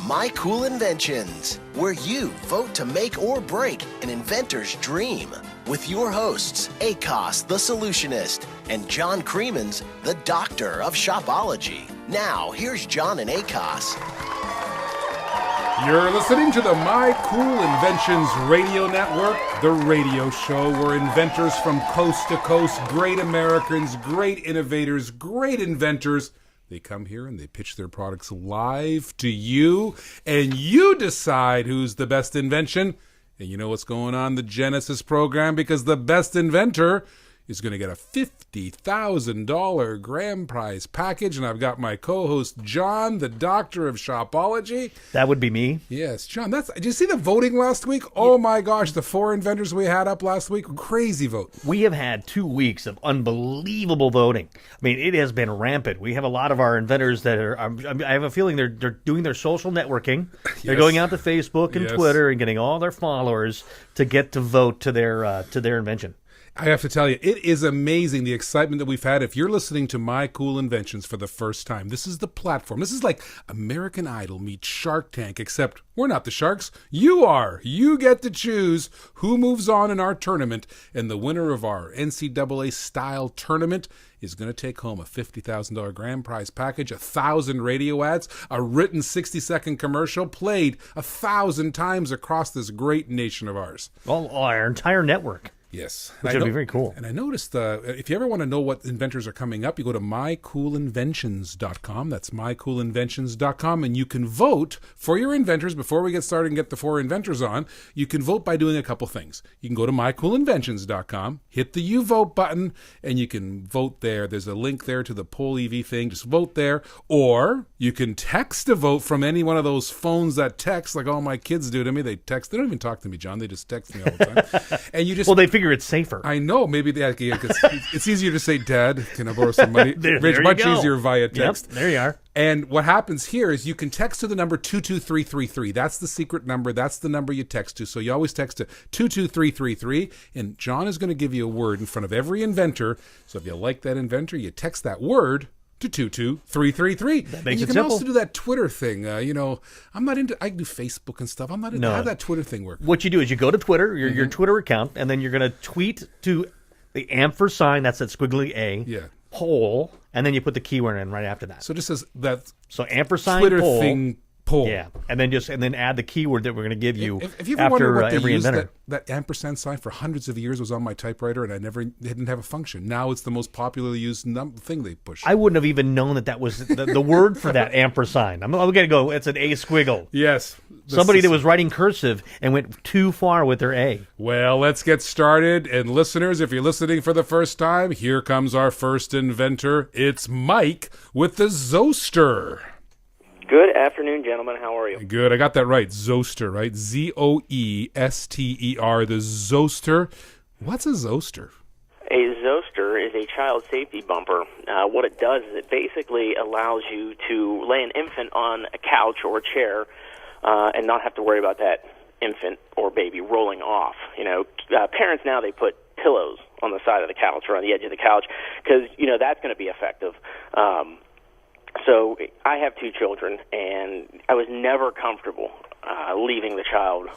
My Cool Inventions, where you vote to make or break an inventor's dream. With your hosts, Akos the Solutionist and John Creemans, the Doctor of Shopology. Now, here's John and Akos. You're listening to the My Cool Inventions Radio Network, the radio show where inventors from coast to coast, great Americans, great innovators, great inventors, they come here and they pitch their products live to you, and you decide who's the best invention. And you know what's going on in the Genesis program? Because the best inventor is going to get a $50,000 grand prize package. And I've got my co-host, John, the Doctor of Shopology. That would be me. Yes, John. Did you see the voting last week? Oh, my gosh. The 4 inventors we had up last week. Crazy vote. We have had 2 weeks of unbelievable voting. I mean, it has been rampant. We have a lot of our inventors that are, I have a feeling they're doing their social networking. They're going out to Facebook and Twitter and getting all their followers to get to vote to their invention. I have to tell you, it is amazing the excitement that we've had. If you're listening to My Cool Inventions for the first time, this is the platform. This is like American Idol meets Shark Tank, except we're not the sharks. You are. You get to choose who moves on in our tournament, and the winner of our NCAA-style tournament is going to take home a $50,000 grand prize package, 1,000 radio ads, a written 60-second commercial played 1,000 times across this great nation of ours. Well, our entire network. Yes. Which would be very cool. And I noticed if you ever want to know what inventors are coming up, you go to mycoolinventions.com. That's mycoolinventions.com, and you can vote for your inventors. Before we get started and get the 4 inventors on, you can vote by doing a couple things. You can go to mycoolinventions.com, hit the You Vote button, and you can vote there. There's a link there to the Poll EV thing. Just vote there. Or you can text a vote from any one of those phones that text, like all my kids do to me. They text. They don't even talk to me, John. They just text me all the time. And you just... Well, they figure it's safer. I know. Maybe it's easier to say, Dad, can I borrow some money? It's much easier via text. Yep, there you are. And what happens here is you can text to the number 22333. That's the secret number. That's the number you text to. So you always text to 22333. And John is going to give you a word in front of every inventor. So if you like that inventor, you text that word to 22333. That makes and you it can simple. also do that Twitter thing. I'm not into, I do Facebook and stuff. I'm not into, how that Twitter thing work? What you do is you go to Twitter, your Twitter account, and then you're going to tweet to the ampersand, that's that squiggly A, poll, and then you put the keyword in right after that. So just as that ampersand Twitter poll, thing poll. Yeah, and then add the keyword that we're going to give you if you ever after wonder what every they used inventor. that ampersand sign for hundreds of years was on my typewriter, and didn't have a function. Now it's the most popularly used thing they push. I wouldn't have even known that was the word for that ampersand. I'm going to go, it's an A squiggle. Yes. Somebody that was writing cursive and went too far with their A. Well, let's get started. And listeners, if you're listening for the first time, here comes our first inventor. It's Mike with the Zoster. Good afternoon, gentlemen. How are you? Good. I got that right. Zoster, right? Zoester, the Zoster. What's a Zoster? A Zoster is a child safety bumper. What it does is it basically allows you to lay an infant on a couch or a chair and not have to worry about that infant or baby rolling off. Parents now, they put pillows on the side of the couch or on the edge of the couch because, that's going to be effective. So I have 2 children, and I was never comfortable leaving the child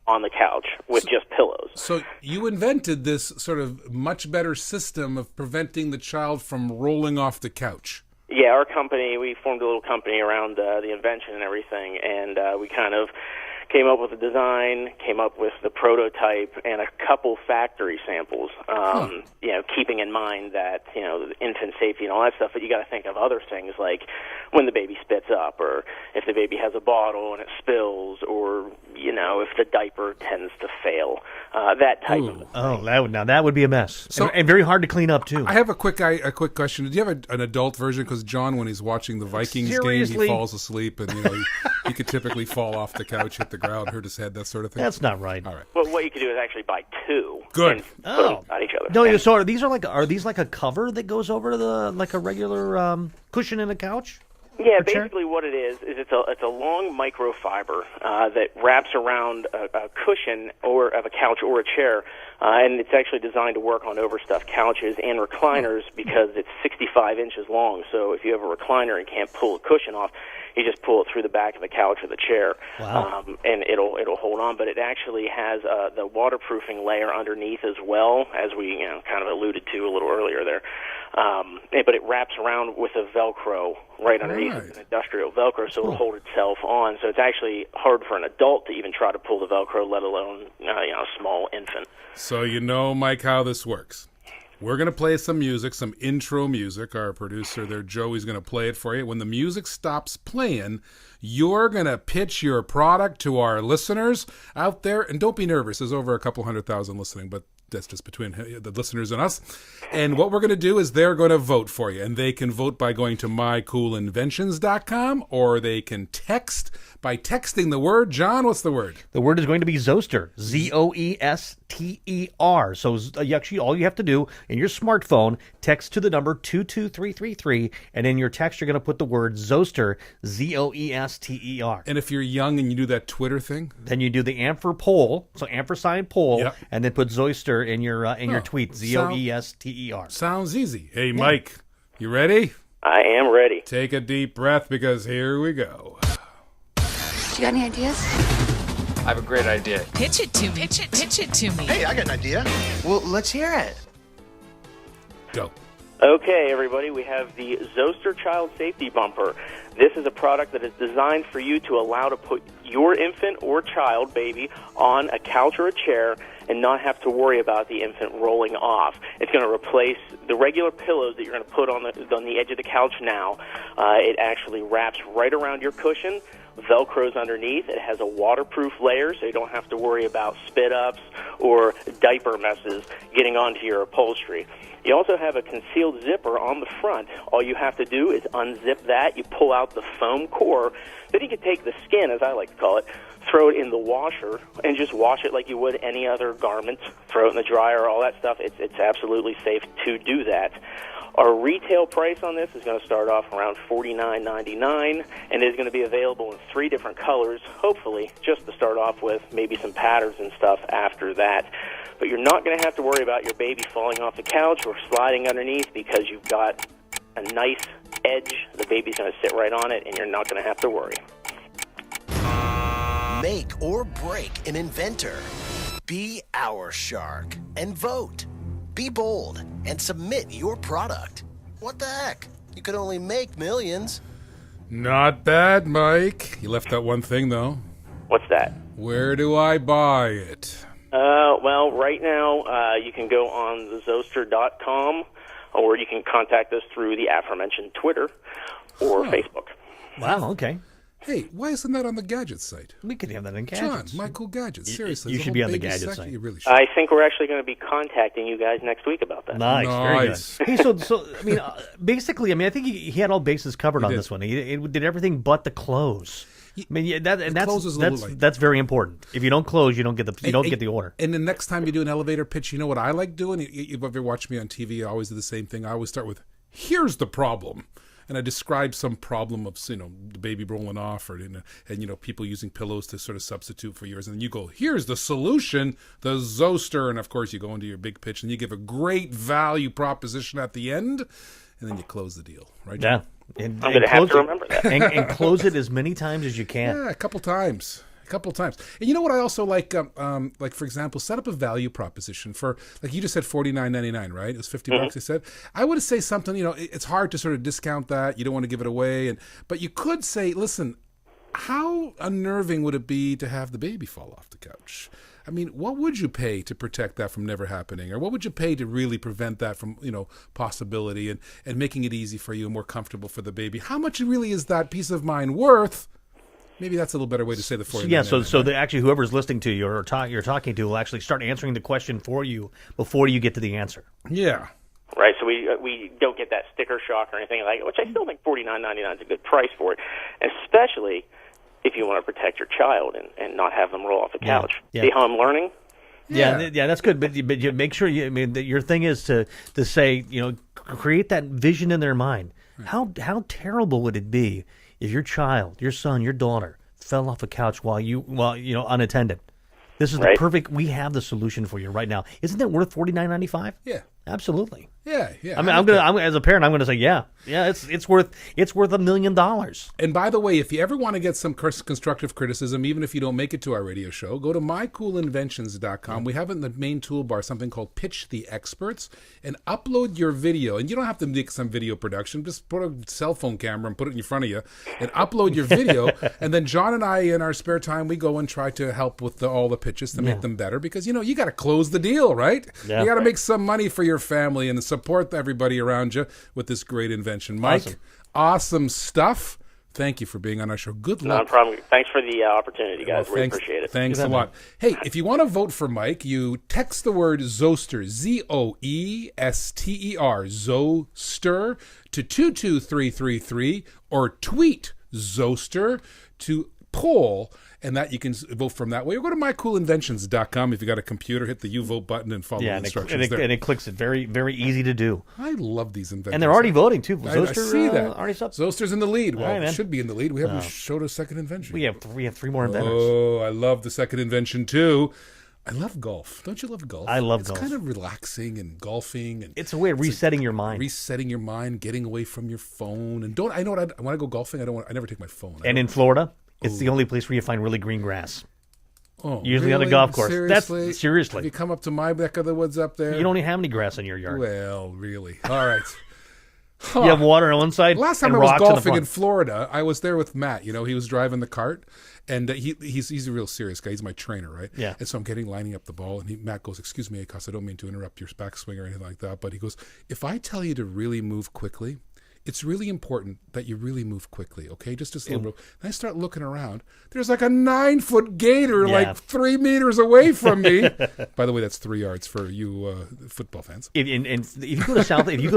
on the couch with just pillows. So you invented this sort of much better system of preventing the child from rolling off the couch. Yeah, our company, we formed a little company around the invention and everything, and we kind of came up with a design, came up with the prototype, and a couple factory samples, keeping in mind that, infant safety and all that stuff, but you got to think of other things like when the baby spits up, or if the baby has a bottle and it spills, or, if the diaper tends to fail, that type of thing. Oh, that would be a mess. So, and very hard to clean up, too. I have a quick question. Do you have an adult version? Because John, when he's watching the Vikings game, he falls asleep, and, he could typically fall off the couch, hit the ground, hurt his head, that sort of thing. That's not right. All right. Well, what you could do is actually buy 2. Good. And put them on each other. No, so are these like a cover that goes over like a regular cushion in a couch? Yeah, basically what it is it's a long microfiber that wraps around a cushion or of a couch or a chair, and it's actually designed to work on overstuffed couches and recliners because it's 65 inches long. So if you have a recliner and can't pull a cushion off, You just pull it through the back of the couch or the chair, Wow. and it'll hold on. But it actually has the waterproofing layer underneath as well, as we kind of alluded to a little earlier there. But it wraps around with a Velcro right underneath. Right. It's an industrial Velcro, so it'll hold itself on. So it's actually hard for an adult to even try to pull the Velcro, let alone a small infant. So Mike, how this works. We're going to play some music, some intro music. Our producer there, Joey's going to play it for you. When the music stops playing, you're going to pitch your product to our listeners out there. And don't be nervous. There's over a couple 100,000 listening, but that's just between the listeners and us. And what we're going to do is they're going to vote for you. And they can vote by going to mycoolinventions.com, or they can text by texting the word. John, what's the word? The word is going to be Zoester, Zoester. So actually, all you have to do in your smartphone, text to the number 22333, and in your text, you're going to put the word Zoester, Zoester. And if you're young and you do that Twitter thing, then you do the amper poll, so ampersand poll, Yep. and then put Zoester in your tweet, Zoester. sounds easy. Hey, Mike, you ready? I am ready. Take a deep breath, because here we go. You got any ideas? I have a great idea. Pitch it to me. Pitch it to me. Hey, I got an idea. Well, let's hear it. Go. Okay, everybody, we have the Zoester Child Safety Bumper. This is a product that is designed for you to allow to put your infant or child, baby, on a couch or a chair and not have to worry about the infant rolling off. It's going to replace the regular pillows that you're going to put on the edge of the couch now. It actually wraps right around your cushion. Velcro's underneath. It has a waterproof layer, so you don't have to worry about spit-ups or diaper messes getting onto your upholstery. You also have a concealed zipper on the front. All you have to do is unzip that. You pull out the foam core. Then you can take the skin, as I like to call it, throw it in the washer, and just wash it like you would any other garment. Throw it in the dryer, all that stuff. It's absolutely safe to do that. Our retail price on this is going to start off around $49.99, and it is going to be available in 3 different colors, hopefully, just to start off with, maybe some patterns and stuff after that. But you're not going to have to worry about your baby falling off the couch or sliding underneath, because you've got a nice edge. The baby's going to sit right on it, and you're not going to have to worry. Make or break an inventor. Be our shark and vote. Be bold and submit your product. What the heck? You could only make millions. Not bad, Mike. You left out one thing, though. What's that? Where do I buy it? Well, right now you can go on the Zoester.com, or you can contact us through the aforementioned Twitter or Facebook. Wow, okay. Hey, why isn't that on the Gadget site? We could have that in John, Gadgets. My Cool Gadgets. Seriously. you there's a should whole be on the baby Gadget section. site. You really should. I think we're actually going to be contacting you guys next week about that. Nice, very Nice. good. Hey, so I mean, basically, I mean, I think he had all bases covered on did. this one. He did everything but the close. I mean, yeah, close is a little light. that's very important. If you don't close, you don't get the order. And the next time you do an elevator pitch, you know what I like doing? You've ever watched me on TV, I always do the same thing. I always start with, here's the problem. And I describe some problem of, the baby rolling off, or people using pillows to sort of substitute for yours. And then you go, here's the solution, the Zoester. And of course, you go into your big pitch and you give a great value proposition at the end, and then you close the deal, right? Yeah, and I'm going to have close to it- remember that. and close it as many times as you can. Yeah, a couple times. And you know what I also like? Like, for example, set up a value proposition for, like you just said, $49.99, right? It was $50. I said. I would say something. It's hard to sort of discount that. You don't want to give it away, but you could say, listen, how unnerving would it be to have the baby fall off the couch? I mean, what would you pay to protect that from never happening? Or what would you pay to really prevent that from, possibility and making it easy for you and more comfortable for the baby? How much really is that peace of mind worth? Maybe that's a little better way to say the 49. Yeah, so actually whoever's listening to you or you're talking to will actually start answering the question for you before you get to the answer. Yeah. Right, so we don't get that sticker shock or anything like it, which I still think $49.99 is a good price for it, especially if you want to protect your child and not have them roll off the couch. Yeah. See how I'm learning? Yeah, that's good. But you make sure that your thing is to say, create that vision in their mind. Right. How terrible would it be if your child, your son, your daughter fell off a couch while unattended? This is the perfect. We have the solution for you right now. Isn't it worth $49.95? Yeah. Absolutely. Yeah. I mean, I'm as a parent, I'm gonna say, yeah, it's worth $1 million. And by the way, if you ever want to get some constructive criticism, even if you don't make it to our radio show, go to mycoolinventions.com. We have in the main toolbar something called Pitch the Experts, and upload your video. And you don't have to make some video production. Just put a cell phone camera and put it in front of you and upload your video. And then John and I, in our spare time, we go and try to help with all the pitches to make them better. Because, you got to close the deal, right? Yeah. You got to make some money for your family and support everybody around you with this great invention. Mike, awesome stuff. Thank you for being on our show. Good luck. No problem. Thanks for the opportunity, guys. Really appreciate it. Thanks a lot. Hey, if you want to vote for Mike, you text the word Zoester, Zoester, Zoester, to 22333, or tweet Zoester to poll, and that you can vote from that way. Or go to mycoolinventions.com if you got a computer. Hit the vote button and follow the instructions there. And it clicks it. Very, very easy to do. I love these inventions. And they're already voting, too. Zoester, I see that. Already up. Zoester's in the lead. Well, it should be in the lead. We haven't showed a second invention. We have 3 more inventors. Oh, I love the second invention, too. I love golf. Don't you love golf? I love golf. It's kind of relaxing and golfing. And it's a way of resetting your mind. Resetting your mind, getting away from your phone. And I know what I want to go golfing. I never take my phone. And in Florida, it's the only place where you find really green grass. Oh, usually on the golf course. Seriously? Seriously. If you come up to my neck of the woods up there. You don't even have any grass in your yard. Well, really. All right. You have water on one side. Last time and I was rocks golfing in in Florida, I was there with Matt. He was driving the cart, and he's a real serious guy. He's my trainer, right? Yeah. And so I'm lining up the ball, and Matt goes, "Excuse me, Akos, I don't mean to interrupt your backswing or anything like that," but he goes, "If I tell you to really move quickly, it's really important that you really move quickly, okay? Just a little bit." And I start looking around. There's like a 9-foot gator, like 3 meters away from me. By the way, that's 3 yards for you football fans. If you go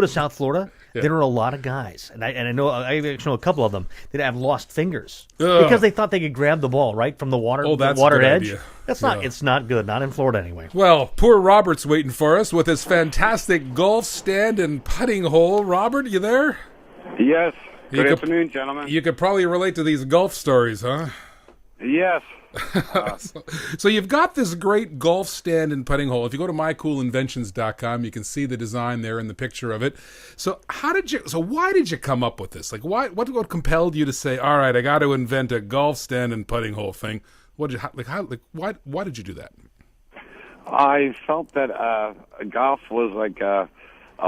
to South Florida, there are a lot of guys, and I know a couple of them that have lost fingers because they thought they could grab the ball right from the water. Oh, that's the water a good edge. Idea. That's not. It's not good. Not in Florida anyway. Well, poor Robert's waiting for us with his fantastic golf stand and putting hole. Robert, you there? Yes. Good afternoon, gentlemen. You could probably relate to these golf stories, huh? Yes. So you've got this great golf stand and putting hole. If you go to mycoolinventions.com, you can see the design there and the picture of it. So why did you come up with this? Like, what compelled you to say, all right, I got to invent a golf stand and putting hole thing? Why did you do that? I felt that golf was like a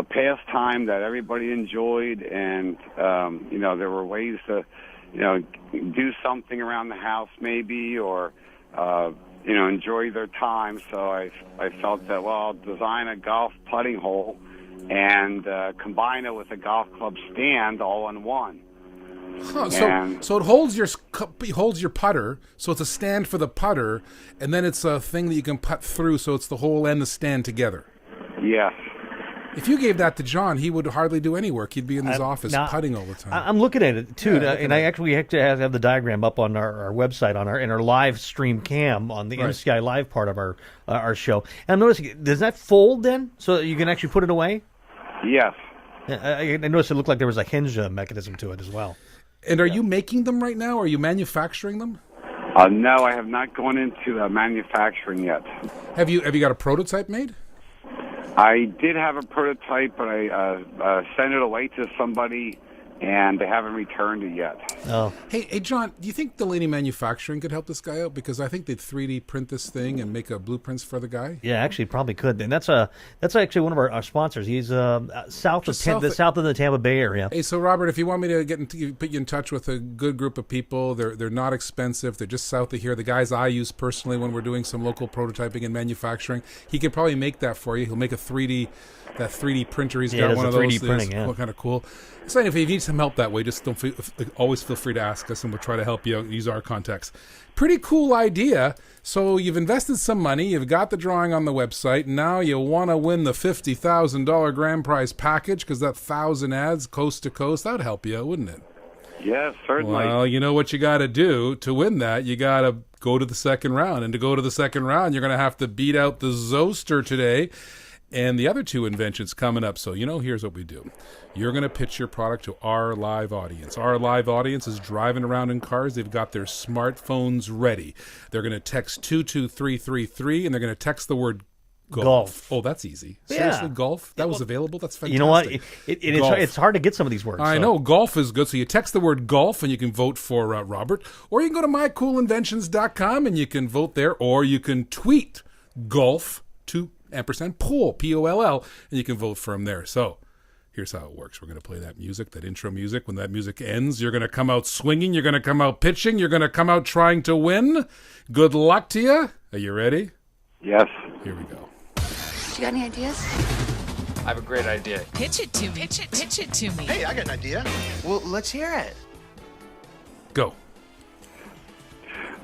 pastime that everybody enjoyed, and there were ways to do something around the house maybe, or enjoy their time. So I felt that, well, I'll design a golf putting hole and combine it with a golf club stand all in one. Huh, so it holds your putter, so it's a stand for the putter, and then it's a thing that you can putt through, so it's the hole and the stand together. Yes. If you gave that to John, he would hardly do any work. He'd be in his office putting all the time. I'm looking at it too, and I actually have to have the diagram up on our website in our live stream cam on the MCI Live part of our show. And I'm noticing, does that fold then, so that you can actually put it away? Yes. I noticed it looked like there was a hinge mechanism to it as well. And are you making them right now? Are you manufacturing them? No, I have not gone into manufacturing yet. Have you got a prototype made? I did have a prototype, but I sent it away to somebody, and they haven't returned it yet. Oh. Hey, John, do you think Delaney Manufacturing could help this guy out? Because I think they'd 3D print this thing and make blueprints for the guy. Yeah, actually, probably could. And that's actually one of our sponsors. He's south of the Tampa Bay area. Hey, so Robert, if you want me to put you in touch with a good group of people, they're not expensive. They're just south of here. The guys I use personally when we're doing some local prototyping and manufacturing, he could probably make that for you. He'll make a 3D printer. He's got one of those. 3D printing, yeah. Kind of cool. So if you need some help that way, just always feel free to ask us, and we'll try to help you out. Use our contacts. Pretty cool idea. So you've invested some money. You've got the drawing on the website. Now you want to win the $50,000 grand prize package because that 1,000 ads coast to coast, that would help you out, wouldn't it? Yes, certainly. Well, you know what you got to do to win that? You got to go to the second round. And to go to the second round, you're going to have to beat out the Zoester today and the other two inventions coming up. So, here's what we do. You're going to pitch your product to our live audience. Our live audience is driving around in cars. They've got their smartphones ready. They're going to text 22333, and they're going to text the word Golf. Oh, that's easy. Yeah. Seriously, golf? That was available? That's fantastic. You know what? It's hard to get some of these words. I know. Golf is good. So you text the word golf and you can vote for Robert. Or you can go to mycoolinventions.com and you can vote there. Or you can tweet golf to & poll, P-O-L-L, and you can vote for him there. So here's how it works. We're going to play that music, that intro music. When that music ends, you're going to come out swinging. You're going to come out pitching. You're going to come out trying to win. Good luck to you. Are you ready? Yes. Here we go. You got any ideas? I have a great idea. Pitch it to me. Pitch it to me. Hey, I got an idea. Well, let's hear it. Go.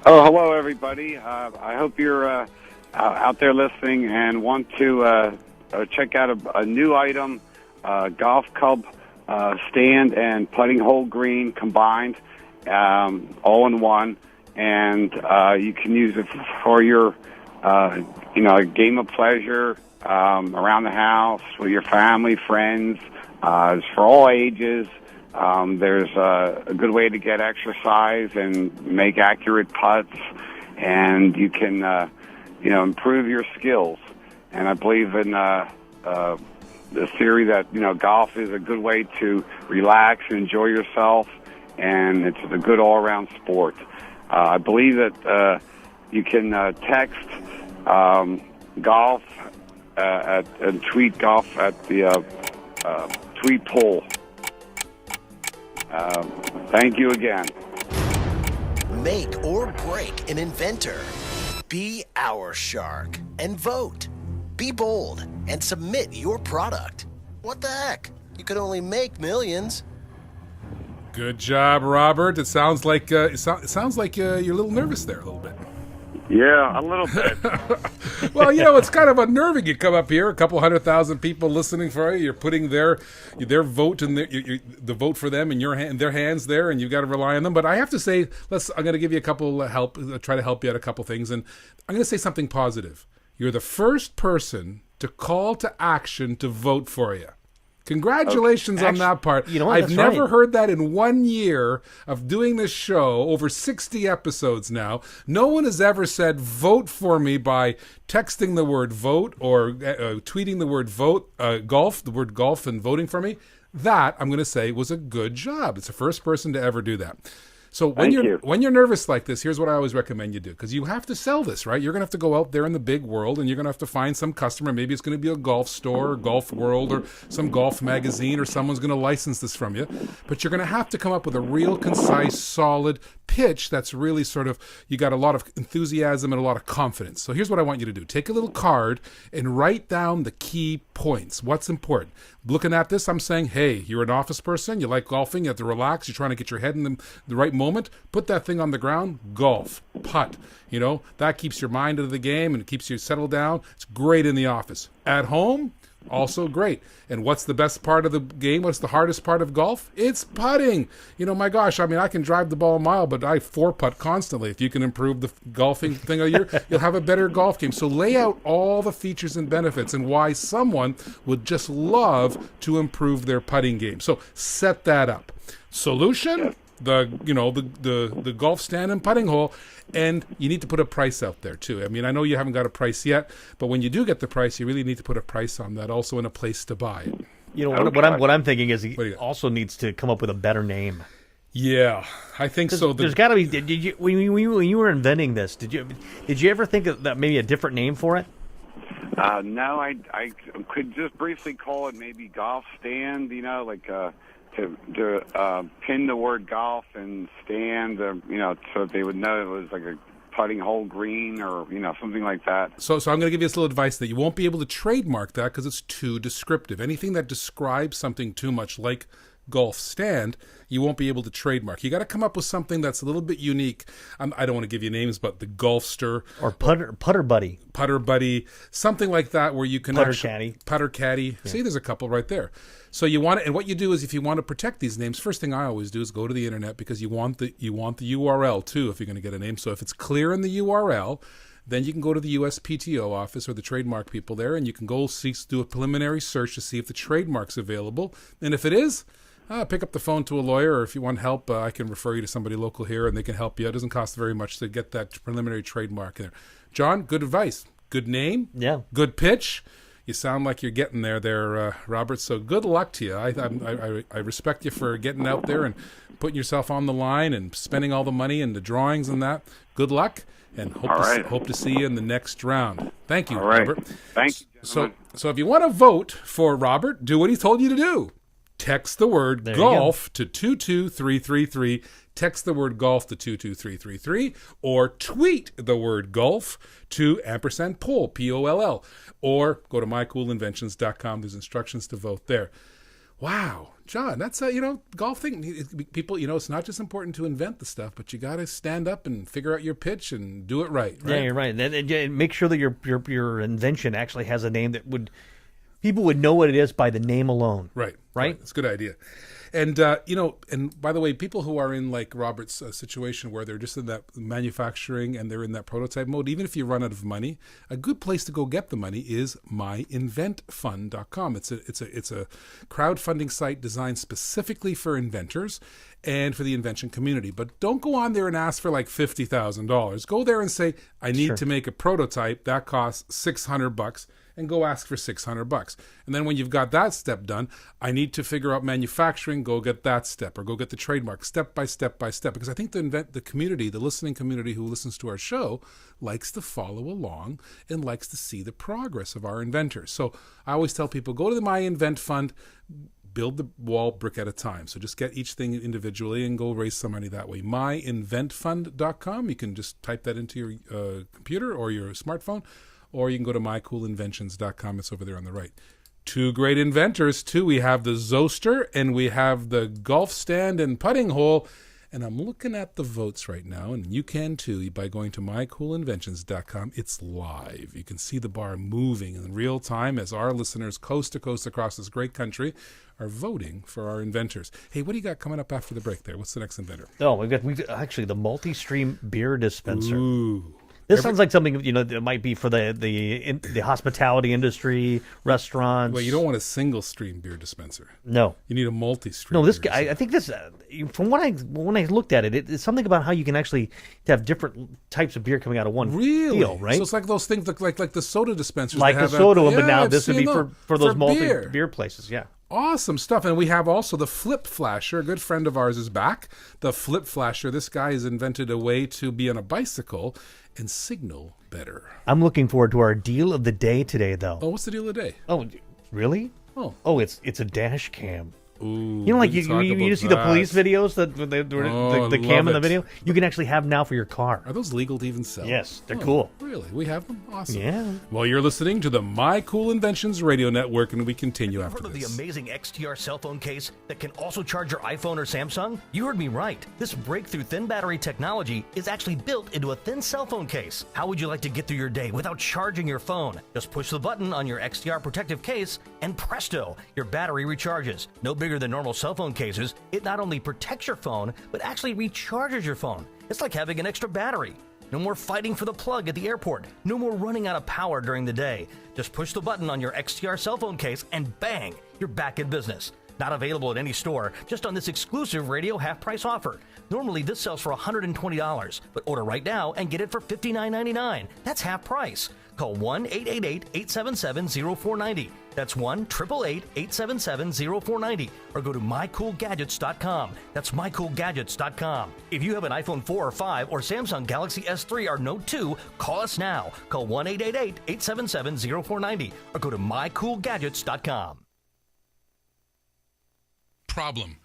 Oh, hello, everybody. I hope you're out there listening and want to check out a new item, golf club stand and putting hole green combined, all in one. And you can use it for your, a game of pleasure around the house with your family, friends. It's for all ages. There's a good way to get exercise and make accurate putts, and you can, improve your skills. And I believe in the theory that golf is a good way to relax and enjoy yourself, and it's a good all-around sport. I believe that you can text golf and tweet golf at the tweet poll. Thank you again. Make or break an inventor. Be our shark and vote. Be bold and submit your product. What the heck? You could only make millions. Good job, Robert. It sounds like you're a little nervous there a little bit. Yeah, a little bit. Well, it's kind of unnerving. You come up here, a couple 100,000 people listening for you. You're putting their vote and the vote for them in their hands there, and you've got to rely on them. But I have to say, I'm going to give you a couple try to help you out a couple things, and I'm going to say something positive. You're the first person to call to action to vote for you. Congratulations on that part. You know what? I've never heard that in 1 year of doing this show, over 60 episodes now. No one has ever said vote for me by texting the word vote or tweeting the word vote, golf, the word golf, and voting for me. That, I'm going to say, was a good job. It's the first person to ever do that. So when you're nervous like this, here's what I always recommend you do, because you have to sell this, right? You're going to have to go out there in the big world, and you're going to have to find some customer. Maybe it's going to be a golf store, or Golf World, or some golf magazine, or someone's going to license this from you. But you're going to have to come up with a real concise, solid pitch that's really sort of, you got a lot of enthusiasm and a lot of confidence. So here's what I want you to do. Take a little card and write down the key points. What's important? Looking at this, I'm saying, hey, you're an office person, you like golfing, you have to relax, you're trying to get your head in the right moment, put that thing on the ground, golf, putt. That keeps your mind out of the game and it keeps you settled down. It's great in the office. At home, also great. And what's the best part of the game? What's the hardest part of golf? It's putting. My gosh, I can drive the ball a mile, but I 4-putt constantly. If you can improve the golfing thing of year, you'll have a better golf game. So lay out all the features and benefits and why someone would just love to improve their putting game. So set that up. Solution? The golf stand and putting hole, and you need to put a price out there too. I know you haven't got a price yet, but when you do get the price, you really need to put a price on that, also in a place to buy it. What I'm thinking is he also needs to come up with a better name. Yeah, I think so. There's got to be. Did you when you were inventing this? Did you ever think of that maybe a different name for it? No, I could just briefly call it maybe golf stand. To pin the word golf and stand, so that they would know it was like a putting hole green or, something like that. So I'm going to give you this little advice that you won't be able to trademark that because it's too descriptive. Anything that describes something too much like golf stand, you won't be able to trademark. You got to come up with something that's a little bit unique. I don't want to give you names, but the Golfster or Putter Buddy, something like that, where you can Putter Caddy. Yeah. See, there's a couple right there. So you want it, and what you do is, if you want to protect these names, first thing I always do is go to the internet, because you want the URL too if you're going to get a name. So if it's clear in the URL, then you can go to the USPTO office or the trademark people there, and you can go do a preliminary search to see if the trademark's available. And if it is, pick up the phone to a lawyer, or if you want help, I can refer you to somebody local here, and they can help you. It doesn't cost very much to get that preliminary trademark in there. John, good advice. Good name. Yeah. Good pitch. You sound like you're getting there, Robert. So good luck to you. I respect you for getting out there and putting yourself on the line and spending all the money and the drawings and that. Good luck, and hope to see you in the next round. Thank you, Robert. Thank you, gentlemen. So if you want to vote for Robert, do what he told you to do. Text the word golf to 22333. Text the word golf to 22333, or tweet the word golf to &poll, P-O-L-L, or go to mycoolinventions.com. There's instructions to vote there. Wow, John, that's golf thing. People, it's not just important to invent the stuff, but you got to stand up and figure out your pitch and do it right. Yeah, you're right. And make sure that your invention actually has a name that people would know what it is by the name alone. Right. That's a good idea. And, and by the way, people who are in like Robert's situation where they're just in that manufacturing and they're in that prototype mode, even if you run out of money, a good place to go get the money is myinventfund.com. It's a crowdfunding site designed specifically for inventors and for the invention community. But don't go on there and ask for like $50,000. Go there and say, I need to make a prototype that costs $600. And go ask for $600. And then when you've got that step done, I need to figure out manufacturing, go get that step, or go get the trademark step by step by step. Because I think the community, the listening community who listens to our show, likes to follow along and likes to see the progress of our inventors. So I always tell people, go to the My Invent Fund, build the wall brick at a time. So just get each thing individually and go raise some money that way. myinventfund.com. You can just type that into your computer or your smartphone. Or you can go to mycoolinventions.com. It's over there on the right. Two great inventors, too. We have the Zoster and we have the golf stand and putting hole. And I'm looking at the votes right now, and you can, too, by going to mycoolinventions.com. It's live. You can see the bar moving in real time as our listeners coast to coast across this great country are voting for our inventors. Hey, what do you got coming up after the break there? What's the next inventor? Oh, we've actually the multi-stream beer dispenser. Ooh. This sounds like something that might be for the hospitality industry, restaurants. Well, you don't want a single stream beer dispenser. No, you need a multi-stream. No, this guy. I think this. From when I looked at it, it's something about how you can actually have different types of beer coming out of one deal, right? So it's like those things, like the soda dispensers. Like the soda one, but now this would be for those multi-beer places. Yeah. Awesome stuff. And we have also the Flip Flasher. A good friend of ours is back. The Flip Flasher. This guy has invented a way to be on a bicycle and signal better. I'm looking forward to our deal of the day today, though. Oh, what's the deal of the day? Oh, really? Oh, it's a dash cam. Ooh, like you see the police videos, the cam in the video? You can actually have them now for your car. Are those legal to even sell? Yes, they're cool. Really? We have them? Awesome. Yeah. Well, you're listening to the My Cool Inventions radio network, and we continue after this. Heard of the amazing XTR cell phone case that can also charge your iPhone or Samsung? You heard me right. This breakthrough thin battery technology is actually built into a thin cell phone case. How would you like to get through your day without charging your phone? Just push the button on your XTR protective case, and presto, your battery recharges. No bigger than normal cell phone cases, it not only protects your phone, but actually recharges your phone. It's like having an extra battery. No more fighting for the plug at the airport. No more running out of power during the day. Just push the button on your XTR cell phone case and bang, you're back in business. Not available at any store, just on this exclusive radio half-price offer. Normally, this sells for $120, but order right now and get it for $59.99. That's half price. Call 1-888-877-0490. That's 1-888-877-0490. Or go to mycoolgadgets.com. That's mycoolgadgets.com. If you have an iPhone 4 or 5 or Samsung Galaxy S3 or Note 2, call us now. Call 1-888-877-0490. Or go to mycoolgadgets.com. Problem.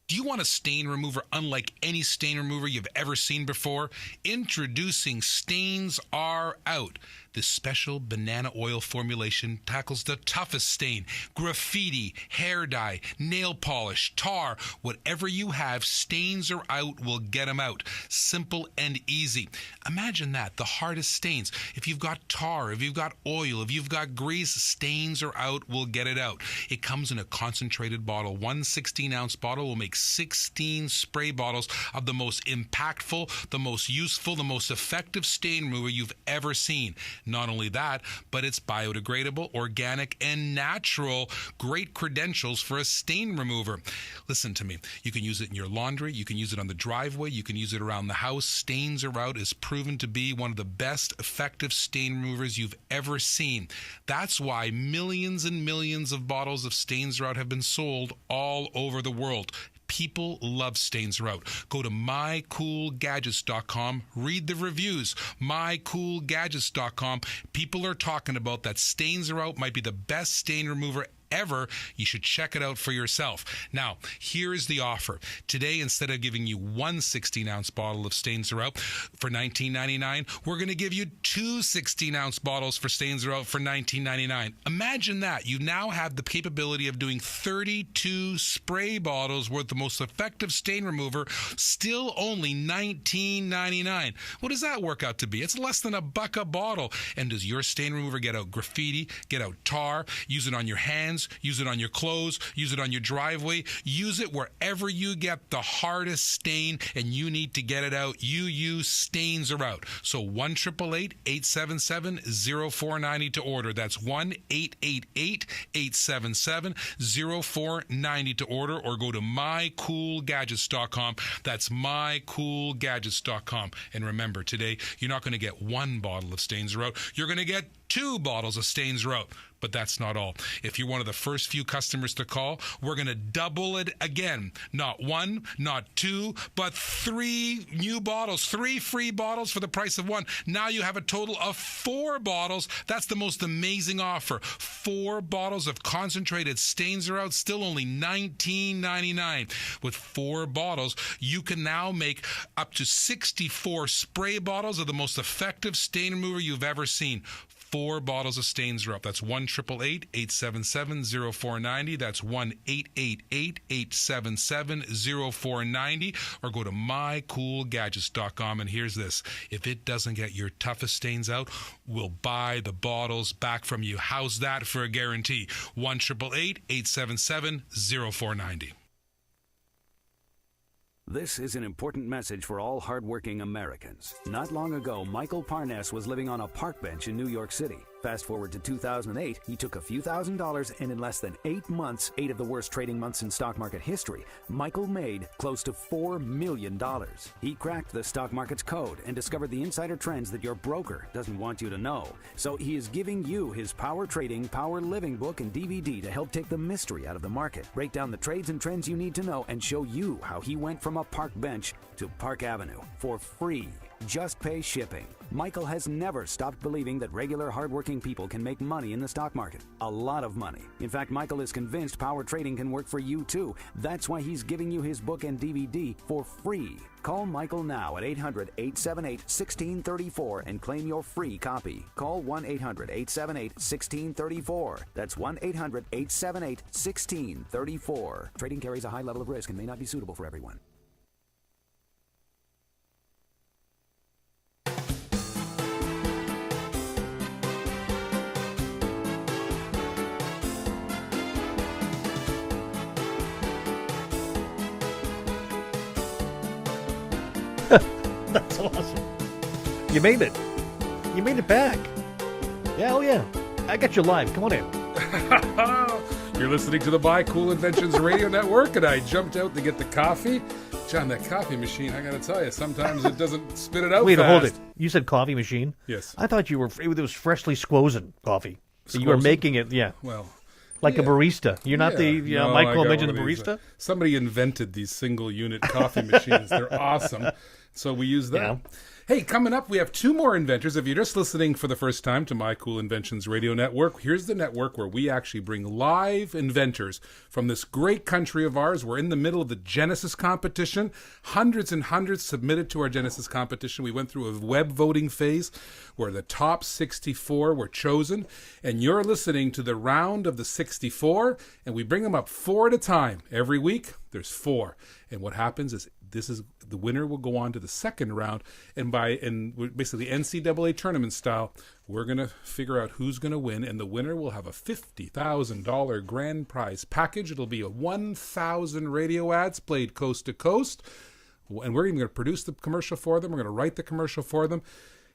Do you want a stain remover unlike any stain remover you've ever seen before? Introducing Stains Are Out. This special banana oil formulation tackles the toughest stain. Graffiti, hair dye, nail polish, tar, whatever you have, Stains Are Out will get them out. Simple and easy. Imagine that, the hardest stains. If you've got tar, if you've got oil, if you've got grease, Stains Are Out will get it out. It comes in a concentrated bottle. One 16-ounce bottle will make 16 spray bottles of the most impactful, the most useful, the most effective stain remover you've ever seen. Not only that, but it's biodegradable, organic, and natural. Great credentials for a stain remover. Listen to me. You can use it in your laundry. You can use it on the driveway. You can use it around the house. Stains Are Out is proven to be one of the best effective stain removers you've ever seen. That's why millions and millions of bottles of Stains Are Out have been sold all over the world. People love Stains Are Out. Go to mycoolgadgets.com. Read the reviews. mycoolgadgets.com. People are talking about that Stains Are Out might be the best stain remover ever. You should check it out for yourself. Now, here's the offer. Today, instead of giving you one 16-ounce bottle of Stains Are Out for $19.99, we're going to give you two 16-ounce bottles for Stains Are Out for $19.99. Imagine that. You now have the capability of doing 32 spray bottles worth the most effective stain remover, still only $19.99. What does that work out to be? It's less than $1 a bottle. And does your stain remover get out graffiti, get out tar, use it on your hands, use it on your clothes, use it on your driveway, use it wherever you get the hardest stain and you need to get it out. You use Stains Are Out. So 1-888-877-0490 to order. That's 1-888-877-0490 to order, or go to mycoolgadgets.com. That's mycoolgadgets.com. And remember, today, you're not going to get one bottle of Stains Are Out. You're going to get 2 bottles of Stains Are Out. But that's not all. If you're one of the first few customers to call, we're going to double it again. Not 1, not 2, but 3 new bottles. 3 free bottles for the price of 1. Now you have a total of 4 bottles. That's the most amazing offer. 4 bottles of concentrated Stains Are Out, still only $19.99. With 4 bottles, you can now make up to 64 spray bottles of the most effective stain remover you've ever seen. 4 bottles of Stains Are Out. That's 1-888-877-0490. That's 1-888-877-0490. Or go to mycoolgadgets.com. And here's this. If it doesn't get your toughest stains out, we'll buy the bottles back from you. How's that for a guarantee? 1-888-877-0490. This is an important message for all hardworking Americans. Not long ago, Michael Parness was living on a park bench in New York City. Fast forward to 2008, he took a few $1,000s, and in less than 8 months, 8 of the worst trading months in stock market history, Michael made close to $4 million. He cracked the stock market's code and discovered the insider trends that your broker doesn't want you to know. So he is giving you his Power Trading, Power Living book and DVD to help take the mystery out of the market, break down the trades and trends you need to know, and show you how he went from a park bench to Park Avenue for free. Just pay shipping. Michael has never stopped believing that regular hardworking people can make money in the stock market. A lot of money. In fact, Michael is convinced power trading can work for you too. That's why he's giving you his book and DVD for free. Call Michael now at 800-878-1634 and claim your free copy. Call 1-800-878-1634. That's 1-800-878-1634. Trading carries a high level of risk and may not be suitable for everyone. That's awesome. You made it. You made it back. Yeah, oh yeah. I got you live. Come on in. You're listening to the Buy Cool Inventions Radio Network, and I jumped out to get the coffee. John, that coffee machine, I gotta tell you, sometimes it doesn't spit it out Wait, fast. hold it. You said coffee machine? Yes. I thought it was freshly squozen coffee. So you were making it, yeah. Well, like a barista. You're not the No, Michael I got mentioned the one of these, barista? Somebody invented these single unit coffee machines. They're awesome. So we use them. Yeah. Hey, coming up, we have 2 more inventors. If you're just listening for the first time to My Cool Inventions Radio Network, here's the network where we actually bring live inventors from this great country of ours. We're in the middle of the Genesis competition. Hundreds and hundreds submitted to our Genesis competition. We went through a web voting phase where the top 64 were chosen. And you're listening to the round of the 64, and we bring them up 4 at a time. Every week, there's 4. And what happens is the winner will go on to the second round, and basically NCAA tournament style, we're going to figure out who's going to win, and the winner will have a $50,000 grand prize package. It'll be 1,000 radio ads played coast to coast, and we're even going to produce the commercial for them. We're going to write the commercial for them.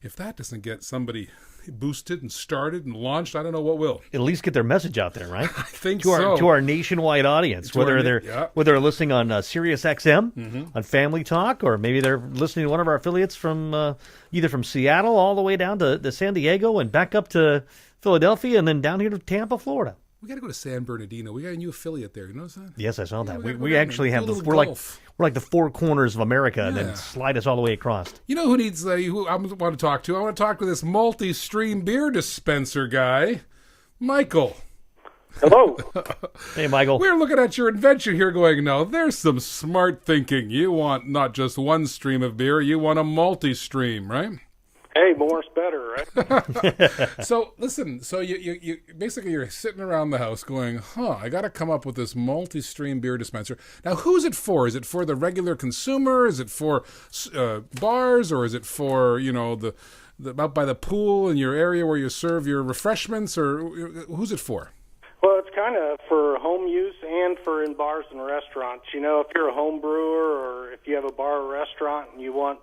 If that doesn't get somebody boosted and started and launched, I don't know what will. At least get their message out there, right? I think to our nationwide audience, whether they're listening on Sirius XM, on Family Talk, or maybe they're listening to one of our affiliates from either from Seattle all the way down to San Diego and back up to Philadelphia and then down here to Tampa, Florida. We got to go to San Bernardino. We got a new affiliate there. You notice that? Yes, I saw that. We actually have we're like the four corners of America, and then slide us all the way across. You know who needs who I want to talk to? I want to talk to this multi-stream beer dispenser guy, Michael. Hello. Hey, Michael. We're looking at your invention here going, no, there's some smart thinking. You want not just one stream of beer, you want a multi-stream, right? Hey, more's better, right? So, listen, so you basically you're sitting around the house going, I got to come up with this multi-stream beer dispenser. Now, who's it for? Is it for the regular consumer? Is it for bars? Or is it for, the out by the pool in your area where you serve your refreshments? Or who's it for? Well, it's kind of for home use and for in bars and restaurants. If you're a home brewer or if you have a bar or restaurant and you want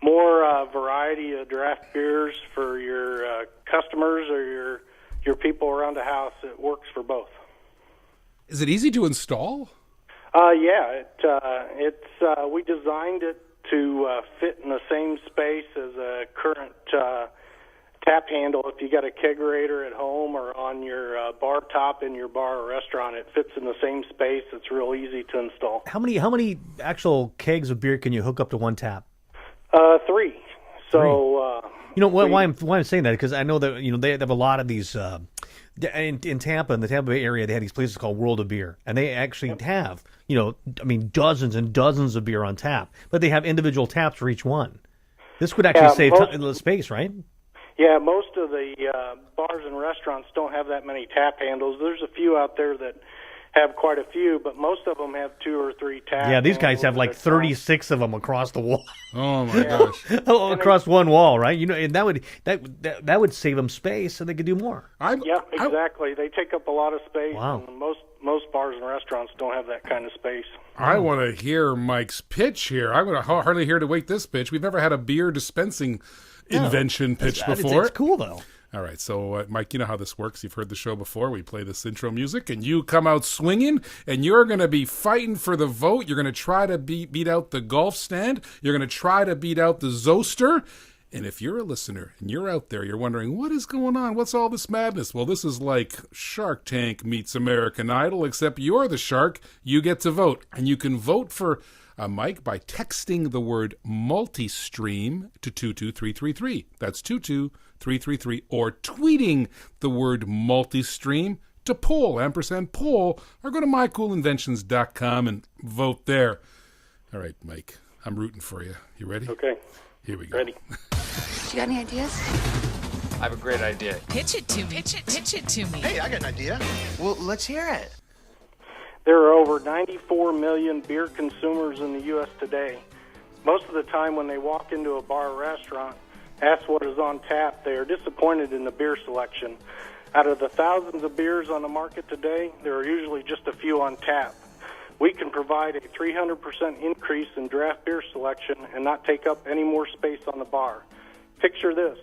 more variety of draft beers for your customers or your people around the house, it works for both. Is it easy to install? Yeah, we designed it to fit in the same space as a current tap handle. If you got a kegerator at home or on your bar top in your bar or restaurant, it fits in the same space. It's real easy to install. How many actual kegs of beer can you hook up to one tap? 3. So why I'm saying that, because I know that they have a lot of these in Tampa, in the Tampa Bay area. They have these places called World of Beer, and they actually have dozens and dozens of beer on tap, but they have individual taps for each one. This would actually save space, right? Yeah, most of the bars and restaurants don't have that many tap handles. There's a few out there that have quite a few, but most of them have 2 or 3 taps. Yeah, these guys have like 36 of them across the wall. Oh my gosh! Across one wall, right? And that would save them space, and they could do more. Exactly. They take up a lot of space. Wow. And most bars and restaurants don't have that kind of space. I want to hear Mike's pitch here. I'm going to hardly hear to wait this pitch. We've never had a beer dispensing invention pitch before. It's cool though. All right, so Mike, you know how this works. You've heard the show before. We play this intro music, and you come out swinging, and you're going to be fighting for the vote. You're going to try to beat out the golf stand. You're going to try to beat out the Zoster. And if you're a listener, and you're out there, you're wondering, what is going on? What's all this madness? Well, this is like Shark Tank meets American Idol, except you're the shark. You get to vote, and you can vote for Mike by texting the word multi-stream to 22333. That's 22333, or tweeting the word multi-stream to poll, &poll, or go to mycoolinventions.com and vote there. All right, Mike, I'm rooting for you. You ready? Okay. Here we go. Ready. You got any ideas? I have a great idea. Pitch it to me. Pitch it to me. Hey, I got an idea. Well, let's hear it. There are over 94 million beer consumers in the U.S. today. Most of the time when they walk into a bar or restaurant, ask what is on tap, they are disappointed in the beer selection. Out of the thousands of beers on the market today, there are usually just a few on tap. We can provide a 300% increase in draft beer selection and not take up any more space on the bar. Picture this.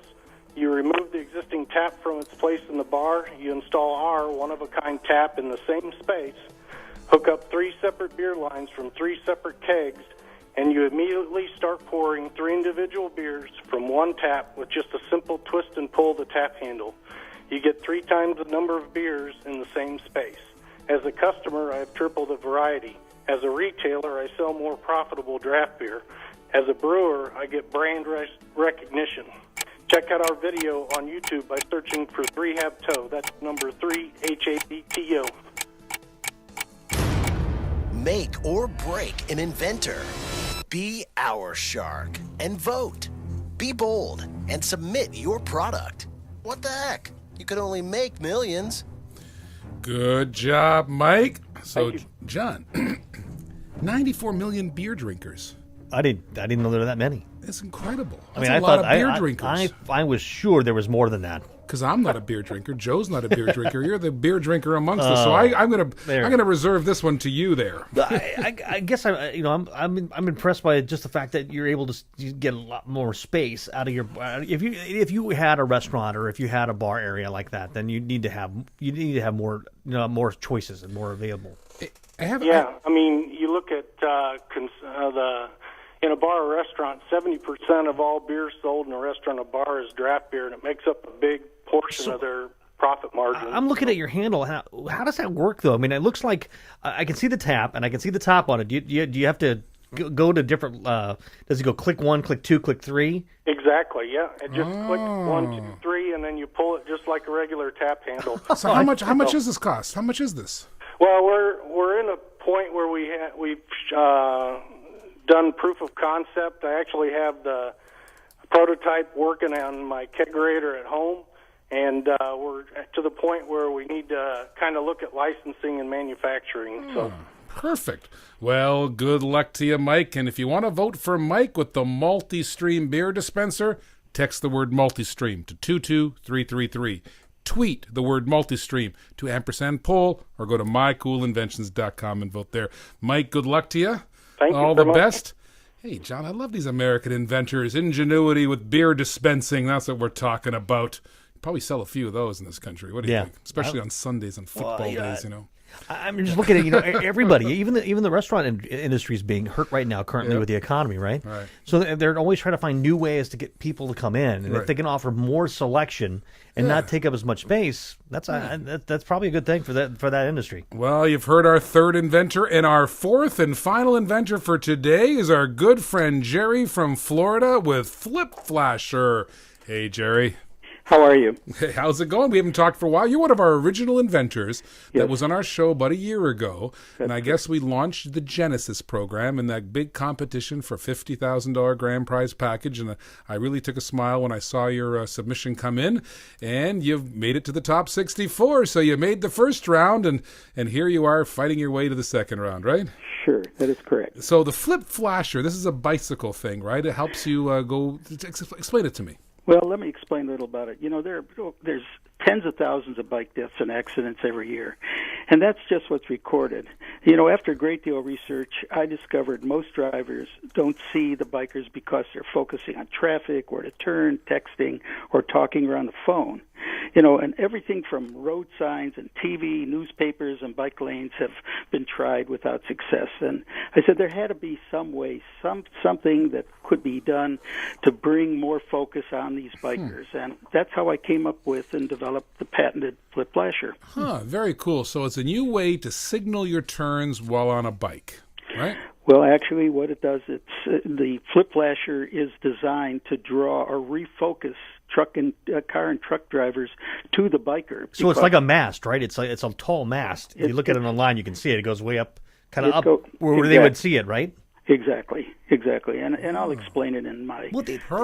You remove the existing tap from its place in the bar, you install our one-of-a-kind tap in the same space, hook up 3 separate beer lines from 3 separate kegs, and you immediately start pouring 3 individual beers from one tap with just a simple twist and pull the tap handle. You get 3 times the number of beers in the same space. As a customer, I have tripled the variety. As a retailer, I sell more profitable draft beer. As a brewer, I get brand recognition. Check out our video on YouTube by searching for 3 Habto. That's number 3, Habto. Make or break an inventor. Be our shark and vote. Be bold and submit your product. What the heck? You could only make millions. Good job, Mike. So, John, 94 million beer drinkers. I didn't know there were that many. It's incredible. That's a lot of beer drinkers. I was sure there was more than that. because I'm not a beer drinker. Joe's not a beer drinker. You're the beer drinker amongst us. So I'm gonna reserve this one to you there. I guess I'm impressed by just the fact that you're able to get a lot more space out of your. If you had a restaurant or if you had a bar area like that, then you need to have more more choices and more available. I mean, you look at in a bar or restaurant, 70% of all beer sold in a restaurant or bar is draft beer, and it makes up a big portion of their profit margin. I'm looking at your handle. How does that work, though? I mean, it looks like I can see the tap, and I can see the top on it. Do you have to go to different... does it go click 1, click 2, click 3? Exactly, yeah. It just clicks 1, 2, 3, and then you pull it just like a regular tap handle. So how much does this cost? How much is this? Well, we're in a point where we've done proof of concept. I actually have the prototype working on my kegerator at home, and we're to the point where we need to kind of look at licensing and manufacturing. So. Perfect. Well, good luck to you, Mike. And if you want to vote for Mike with the multi-stream beer dispenser, text the word multi-stream to 22333. Tweet the word multi-stream to &poll or go to mycoolinventions.com and vote there. Mike, good luck to you. Thank you. All the best. Hey, John, I love these American inventors. Ingenuity with beer dispensing. That's what we're talking about. Probably sell a few of those in this country. What do you think? Especially on Sundays and football days, I'm just looking at everybody, even the restaurant industry is being hurt right now currently with the economy, right? Right. So they're always trying to find new ways to get people to come in, and if they can offer more selection and not take up as much space, that's probably a good thing for that industry. Well, you've heard our third inventor, and our fourth and final inventor for today is our good friend Jerry from Florida with Flip Flasher. Hey, Jerry. How are you? Hey, how's it going? We haven't talked for a while. You're one of our original inventors that was on our show about a year ago. And I guess we launched the Genesis program in that big competition for $50,000 grand prize package. And I really took a smile when I saw your submission come in. And you've made it to the top 64. So you made the first round, and here you are fighting your way to the second round, right? Sure, that is correct. So the Flip Flasher, this is a bicycle thing, right? It helps you go... Explain it to me. Well, let me explain a little about it. There's tens of thousands of bike deaths and accidents every year, and that's just what's recorded. After a great deal of research, I discovered most drivers don't see the bikers because they're focusing on traffic, where to turn, texting, or talking around the phone. And everything from road signs and TV, newspapers, and bike lanes have been tried without success. And I said there had to be some way, something that could be done to bring more focus on these bikers. And that's how I came up with and developed the patented Flip Flasher. Very cool. So it's a new way to signal your turns while on a bike, right? Well, actually, what it does, the Flip Flasher is designed to draw or refocus car and truck drivers to the biker. So it's like a mast, right? It's a tall mast. If you look at it online, you can see it. It goes way up, kind of up where they would see it, right? Exactly. And I'll explain it in my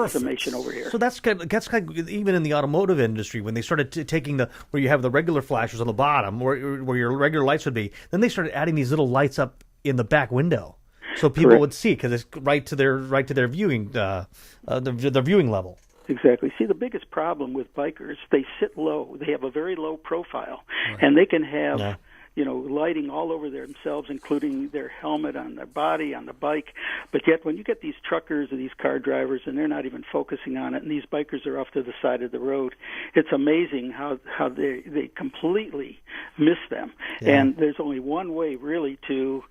summation over here. So that's kind of even in the automotive industry, when they started taking where you have the regular flashers on the bottom, where your regular lights would be, then they started adding these little lights up in the back window, so people would see, because it's right to their viewing their viewing level. Exactly. See, the biggest problem with bikers, they sit low. They have a very low profile, and they can have lighting all over themselves, including their helmet, on their body, on the bike. But yet when you get these truckers or these car drivers, and they're not even focusing on it, and these bikers are off to the side of the road, it's amazing how they completely miss them. Yeah. And there's only one way, really, to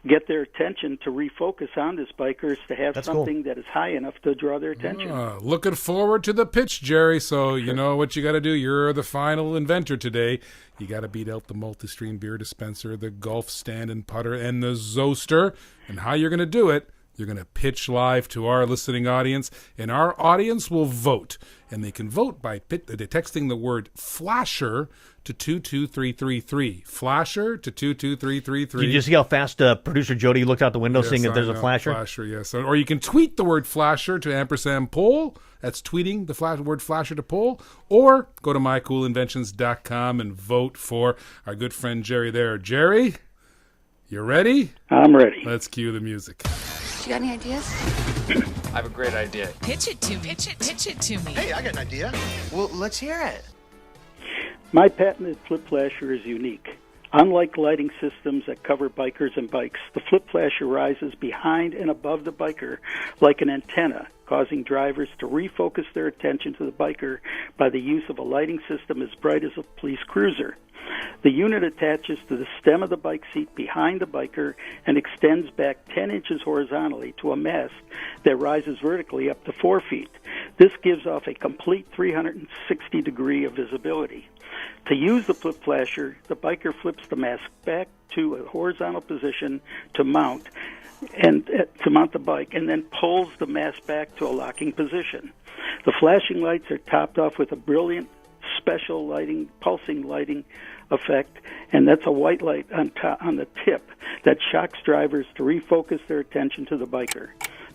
get their attention, to refocus on this bikers, to have something that is high enough to draw their attention. Looking forward to the pitch, Jerry. So you know what you got to do. You're the final inventor today. You got to beat out the multi-stream beer dispenser, the golf stand and putter, and the Zoster. And how you're going to do it, you're going to pitch live to our listening audience, and our audience will vote. And they can vote by texting the word flasher to 22333. Flasher to 22333. Did you see how fast producer Jody looked out the window seeing if there's a flasher? Flasher, yes. Or you can tweet the word flasher to &poll. That's tweeting the word flasher to poll. Or go to mycoolinventions.com and vote for our good friend Jerry there. Jerry, you ready? I'm ready. Let's cue the music. You got any ideas? I have a great idea. Pitch it to me. Pitch it to me. Hey, I got an idea. Well, let's hear it. My patented flip flasher is unique. Unlike lighting systems that cover bikers and bikes, the flip flasher rises behind and above the biker like an antenna, causing drivers to refocus their attention to the biker by the use of a lighting system as bright as a police cruiser. The unit attaches to the stem of the bike seat behind the biker and extends back 10 inches horizontally to a mast that rises vertically up to 4 feet. This gives off a complete 360 degree of visibility. To use the flip flasher, the biker flips the mask back to a horizontal position to mount the bike, and then pulls the mask back to a locking position. The flashing lights are topped off with a brilliant special lighting, pulsing lighting effect, and that's a white light on the tip that shocks drivers to refocus their attention to the biker.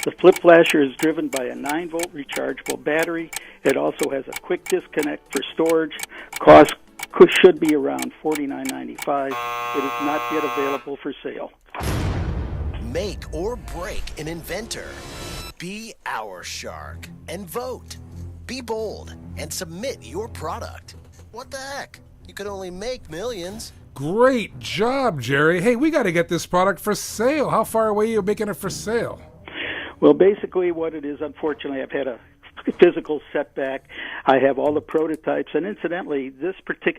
The flip flasher is driven by a 9-volt rechargeable battery. It also has a quick disconnect for storage. Cost should be around $49.95. It is not yet available for sale. Make or break an inventor. Be our shark and vote. Be bold and submit your product. What the heck? You could only make millions. Great job, Jerry. Hey, we got to get this product for sale. How far away are you making it for sale? Well, basically what it is, unfortunately, I've had a physical setback. I have all the prototypes, and incidentally,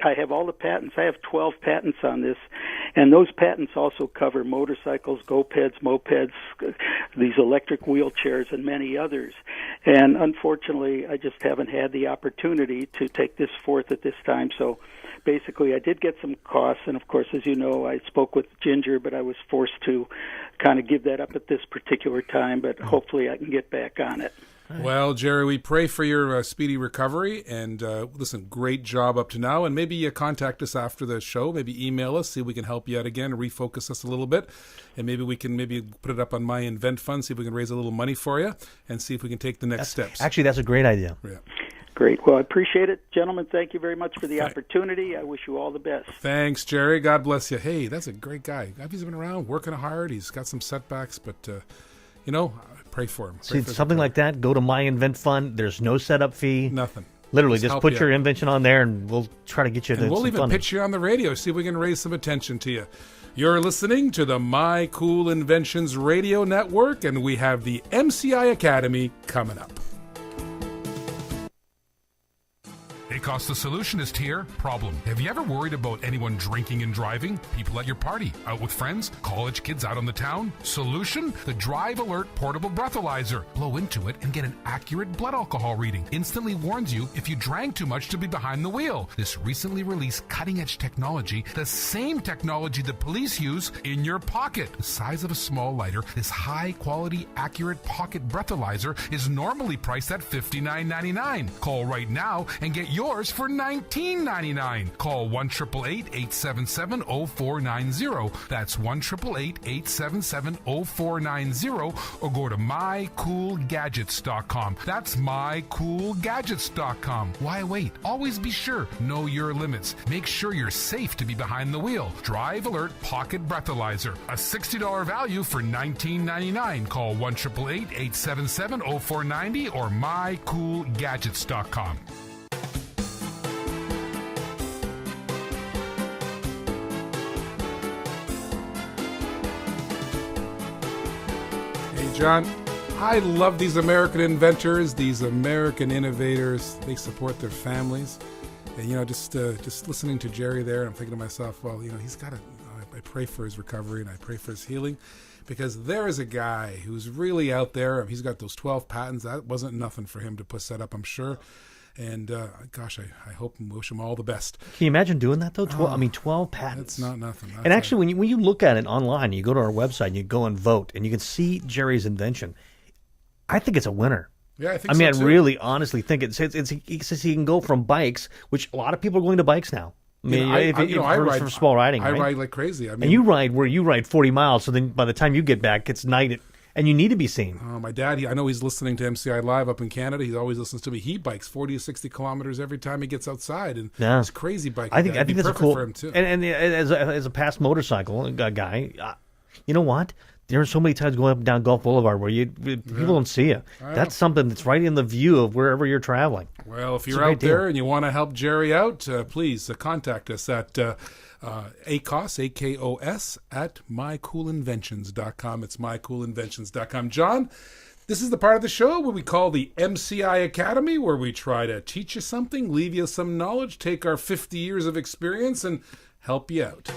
I have all the patents. I have 12 patents on this, and those patents also cover motorcycles, go-peds, mopeds, these electric wheelchairs, and many others. And unfortunately, I just haven't had the opportunity to take this forth at this time. So basically, I did get some costs, and of course, as you know, I spoke with Ginger, but I was forced to kind of give that up at this particular time, but hopefully I can get back on it. Well, Jerry, we pray for your speedy recovery, and listen, great job up to now, and maybe contact us after the show, maybe email us, see if we can help you out again, refocus us a little bit, and maybe we can put it up on my Invent Fund, see if we can raise a little money for you, and see if we can take the next steps. Actually, that's a great idea. Yeah. Great. Well, I appreciate it. Gentlemen, thank you very much for the opportunity. I wish you all the best. Thanks, Jerry. God bless you. Hey, that's a great guy. He's been around, working hard. He's got some setbacks, but, pray for him. See, something like that, go to My Invent Fund. There's no setup fee. Nothing. Literally, just put your invention on there, and we'll try to get you and we'll even funding. pitch you on the radio, see if we can raise some attention to you. You're listening to the My Cool Inventions Radio Network, and we have the MCI Academy coming up. ACOS the Solutionist here. Problem. Have you ever worried about anyone drinking and driving? People at your party, out with friends, college kids out on the town? Solution? The Drive Alert Portable Breathalyzer. Blow into it and get an accurate blood alcohol reading. Instantly warns you if you drank too much to be behind the wheel. This recently released cutting-edge technology, the same technology the police use, in your pocket. The size of a small lighter, this high-quality, accurate pocket breathalyzer is normally priced at $59.99. Call right now and get yours for $19.99. Call 1-888-877-0490. That's 1-888-877-0490, or go to mycoolgadgets.com. That's mycoolgadgets.com. Why wait? Always be sure. Know your limits. Make sure you're safe to be behind the wheel. Drive Alert Pocket Breathalyzer. A $60 value for $19.99. Call 1-888-877-0490 or mycoolgadgets.com. John, I love these American inventors, these American innovators. They support their families. And, just listening to Jerry there, I'm thinking to myself, well, he's got to, I pray for his recovery and I pray for his healing, because there is a guy who's really out there. He's got those 12 patents. That wasn't nothing for him to put set up, I'm sure. And, gosh, I hope and wish him all the best. Can you imagine doing that, though? 12 patents. It's not nothing. And actually, when you look at it online, you go to our website, and you go and vote, and you can see Jerry's invention. I think it's a winner. Yeah, I think so, too. I really, honestly think it's he can go from bikes, which a lot of people are going to bikes now. I ride for small riding. I right? ride like crazy. And you ride 40 miles, so then by the time you get back, it's night. And you need to be seen. My dad, I know he's listening to MCI Live up in Canada. He always listens to me. He bikes 40 to 60 kilometers every time he gets outside, and it's crazy biking. I think that's perfect cool. for him too. And as a past motorcycle guy, you know what? There are so many times going up and down Gulf Boulevard where people don't see you. That's something that's right in the view of wherever you're traveling. Well, if you're out there and you want to help Jerry out, please contact us at AKOS, A-K-O-S, at mycoolinventions.com. It's mycoolinventions.com. John, this is the part of the show where we call the MCI Academy, where we try to teach you something, leave you some knowledge, take our 50 years of experience, and help you out.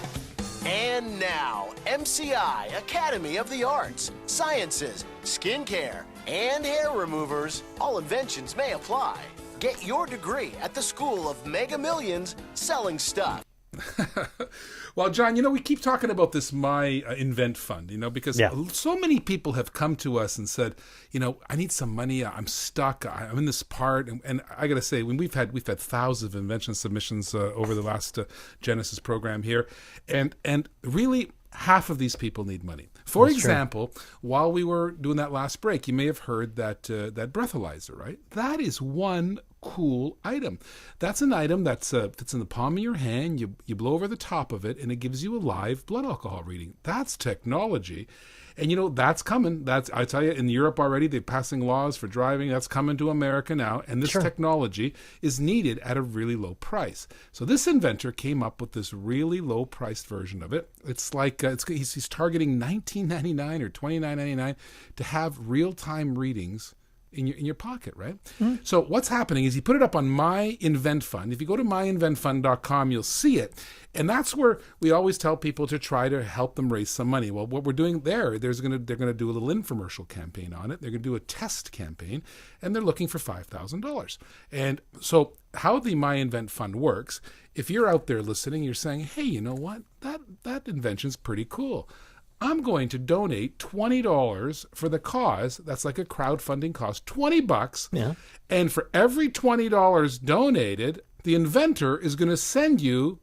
And now, MCI, Academy of the Arts, Sciences, Skincare, and Hair Removers. All inventions may apply. Get your degree at the School of Mega Millions Selling Stuff. Well, John, we keep talking about this My Invent Fund, because so many people have come to us and said, I need some money. I'm stuck. I'm in this part. And I got to say, when we've had thousands of invention submissions over the last Genesis program here. And really, half of these people need money. For example, while we were doing that last break, you may have heard that breathalyzer, right? That is one cool item. That's an item that fits in the palm of your hand. You blow over the top of it, and it gives you a live blood alcohol reading. That's technology. And that's coming. I tell you, in Europe already, they're passing laws for driving. That's coming to America now. And this technology is needed at a really low price. So this inventor came up with this really low-priced version of it. It's like he's targeting $19.99 or $29.99 to have real-time readings in your pocket, right? Mm-hmm. So what's happening is he put it up on My Invent Fund. If you go to myinventfund.com, you'll see it. And that's where we always tell people to try to help them raise some money. Well, what we're doing there, they're going to do a little infomercial campaign on it. They're going to do a test campaign, and they're looking for $5,000. And so how the My Invent Fund works, if you're out there listening, you're saying, hey, you know what? That invention's pretty cool. I'm going to donate $20 for the cause. That's like a crowdfunding cost, $20. Yeah. And for every $20 donated, the inventor is going to send you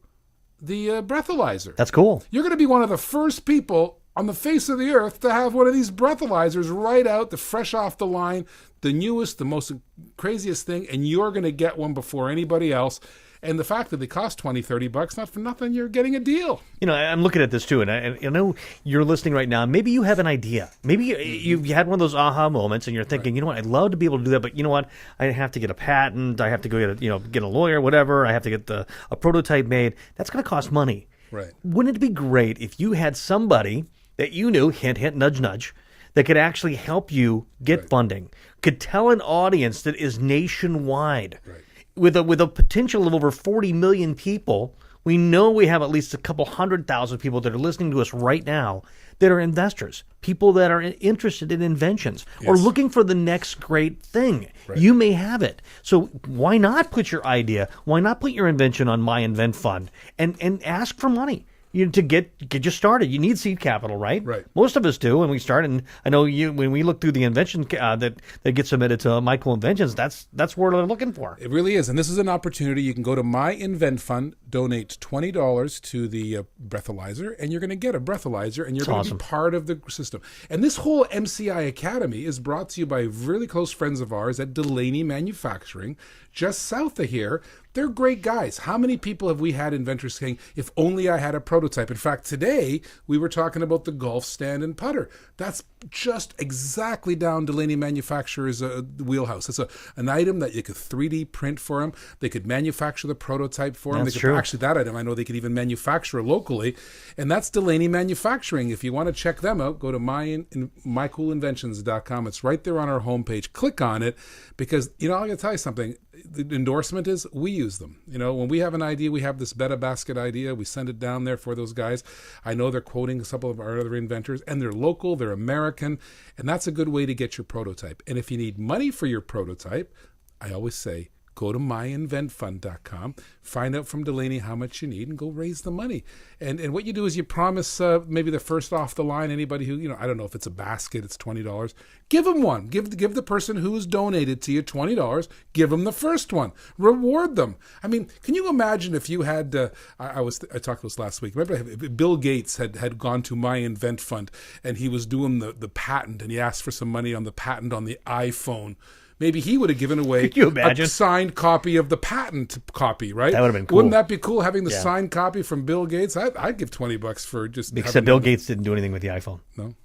the breathalyzer. That's cool. You're going to be one of the first people on the face of the earth to have one of these breathalyzers right out, the fresh off the line, the newest, the most craziest thing, and you're going to get one before anybody else. And the fact that they cost $20, $30, not for nothing, you're getting a deal. I'm looking at this too, and I know you're listening right now. Maybe you have an idea. Maybe you had one of those aha moments, and you're thinking, you know what, I'd love to be able to do that, but you know what, I have to get a patent, I have to go get a lawyer, whatever, I have to get a prototype made. That's going to cost money. Right. Wouldn't it be great if you had somebody that you knew, hint, hint, nudge, nudge, that could actually help you get funding, could tell an audience that is nationwide. Right. With a potential of over 40 million people, we know we have at least a couple 100,000 people that are listening to us right now that are investors, people that are interested in inventions or looking for the next great thing. Right. You may have it. So why not put your idea, why not put your invention on My Invent Fund and ask for money? To get you started, you need seed capital, right? Right. Most of us do when we start, and I know when we look through the invention that gets submitted to My Cool Inventions, that's what they're looking for. It really is, and this is an opportunity. You can go to My Invent Fund, donate $20 to the breathalyzer, and you're going to get a breathalyzer, and you're going to be part of the system. And this whole MCI Academy is brought to you by really close friends of ours at Delaney Manufacturing, just south of here. They're great guys. How many people have we had inventors saying, if only I had a prototype? In fact, today we were talking about the golf stand and putter. That's just exactly down Delaney Manufacturer's wheelhouse. It's an item that you could 3D print for them. They could manufacture the prototype for them. That's true. Actually, that item, I know they could even manufacture locally. And that's Delaney Manufacturing. If you want to check them out, go to mycoolinventions.com. It's right there on our homepage. Click on it because, I'm going to tell you something. The endorsement is we use them. When we have an idea, we have this Betta Basket idea. We send it down there for those guys. I know they're quoting a couple of our other inventors, and they're local, they're American, and that's a good way to get your prototype. And if you need money for your prototype, I always say, go to myinventfund.com, find out from Delaney how much you need, and go raise the money. And what you do is you promise maybe the first off the line, anybody who, I don't know if it's a basket, it's $20. Give them one. Give the person who's donated to you $20, give them the first one. Reward them. I mean, can you imagine if you had, I talked about this last week, remember Bill Gates had gone to My Invent Fund, and he was doing the patent, and he asked for some money on the patent on the iPhone. Maybe he would have given away a signed copy of the patent copy, right? That would have been cool. Wouldn't that be cool, having the signed copy from Bill Gates? I'd give $20 for just. Except Bill Gates didn't do anything with the iPhone. No.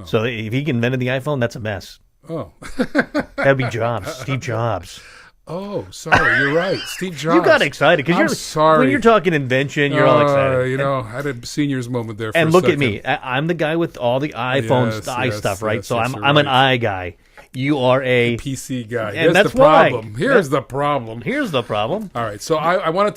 So if he invented the iPhone, that's a mess. Oh. That'd be Jobs. Steve Jobs. Oh, sorry. You're right. Steve Jobs. You got excited because sorry. When you're talking invention, you're all excited. I had a senior's moment there. And look at me. I'm the guy with all the iPhones, the i stuff, right? So I'm an i guy. You are a PC guy. And that's the problem. Here's the problem. Here's the problem. All right. So I wanted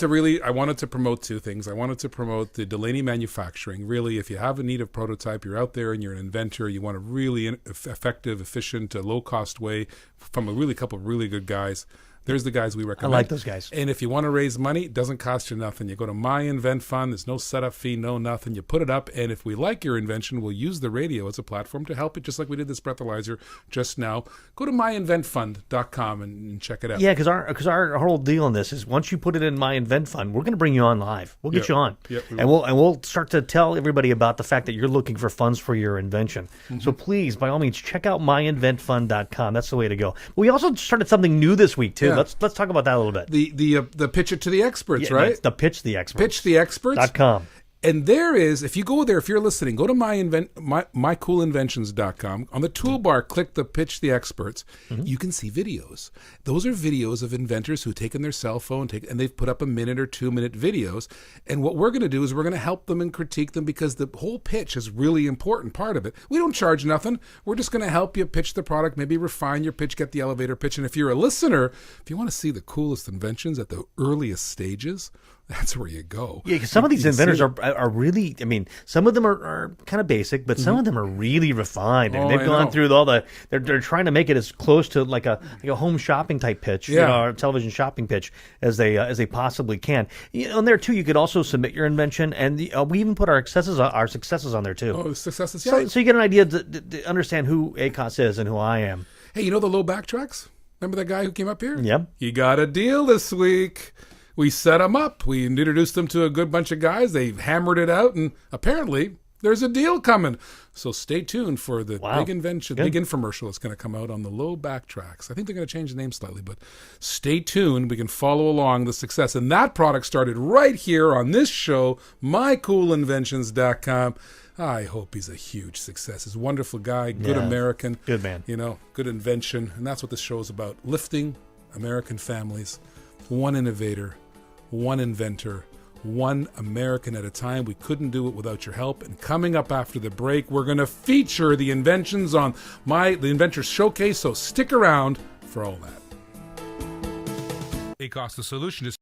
to promote two things. I wanted to promote the Delaney Manufacturing. Really, if you have a need of prototype, you're out there and you're an inventor, you want a really effective, efficient, low-cost way from a couple of really good guys. There's the guys we recommend. I like those guys. And if you want to raise money, it doesn't cost you nothing. You go to My Invent Fund. There's no setup fee, no nothing. You put it up, and if we like your invention, we'll use the radio as a platform to help it, just like we did this breathalyzer just now. Go to myinventfund.com and check it out. Yeah, because our whole deal on this is once you put it in My Invent Fund, we're going to bring you on live. We'll get you on, and we'll start to tell everybody about the fact that you're looking for funds for your invention. Mm-hmm. So please, by all means, check out myinventfund.com. That's the way to go. But we also started something new this week too. Yeah. Let's talk about that a little bit. The pitch it to the experts, right? The pitch the experts. Pitchtheexperts.com. And there is, if you go there, if you're listening, go to mycoolinventions.com. On the toolbar, click the Pitch the Experts. Mm-hmm. You can see videos. Those are videos of inventors who've taken their cell phone and they've put up 1 or 2 minute videos. And what we're going to do is we're going to help them and critique them because the whole pitch is really important part of it. We don't charge nothing. We're just going to help you pitch the product, maybe refine your pitch, get the elevator pitch. And if you're a listener, if you want to see the coolest inventions at the earliest stages, that's where you go. Yeah, because some of these inventors are really, I mean, some of them are kind of basic, but some of them are really refined. And they've gone through all the, they're trying to make it as close to like a home shopping type pitch, or a television shopping pitch as they possibly can. And there too, you could also submit your invention, and we even put our successes on there too. Oh, successes, yeah. So you get an idea to understand who ACOS is and who I am. Hey, you know the low backtracks? Remember that guy who came up here? Yep. He got a deal this week. We set them up. We introduced them to a good bunch of guys. They hammered it out, and apparently there's a deal coming. So stay tuned for the big invention, big infomercial that's going to come out on the low backtracks. I think they're going to change the name slightly, but stay tuned. We can follow along the success. And that product started right here on this show, mycoolinventions.com. I hope he's a huge success. He's a wonderful guy, good American. Good man. Good invention. And that's what this show is about, lifting American families, one innovator, one inventor, one American at a time. We couldn't do it without your help. And coming up after the break, we're going to feature the inventions on the Inventors Showcase, so stick around for all that. ACOS, the solution is